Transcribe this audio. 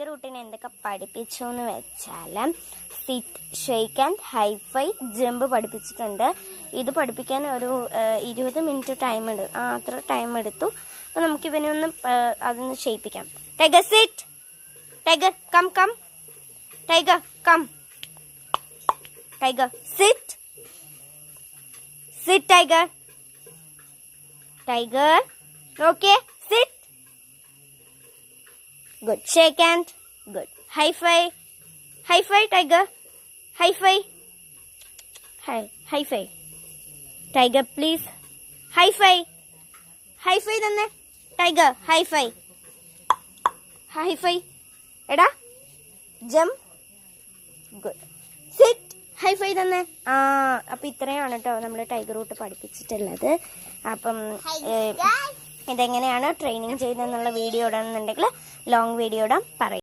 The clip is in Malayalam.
ടൈഗർ കുട്ടീനെ എന്തൊക്കെ പഠിപ്പിച്ചു എന്ന് വെച്ചാൽ sit, shake and hi fi, jump പഠിപ്പിച്ചിട്ടുണ്ട്. ഇത് പഠിപ്പിക്കാൻ ഒരു 20 മിനിറ്റ് ടൈം എടുത്തു. അത്ര ടൈം എടുത്തു. അപ്പോൾ നമുക്കിവനെ ഒന്ന് അതൊന്ന് ചെയ്യിപ്പിക്കാം. Tiger sit, tiger come come, tiger come, tiger sit, sit tiger, tiger okay sit. Good. Shake hand. Good. High five. High five, tiger. High five. High five. Tiger, please. High five. High five തന്നെ. Tiger, high five. High five. എടാ jump. Good. Sit. High five തന്നെ. അപ്പം ഇത്രയാണ് കേട്ടോ നമ്മൾ ടൈഗർ റൂട്ട് പഠിപ്പിച്ചിട്ടുള്ളത്. അപ്പം ഇതെങ്ങനെയാണ് ട്രെയിനിങ് ചെയ്തതെന്നുള്ള വീഡിയോ ഇടാന്നുണ്ടെങ്കിൽ ലോങ് വീഡിയോ ഇടാൻ പറയും.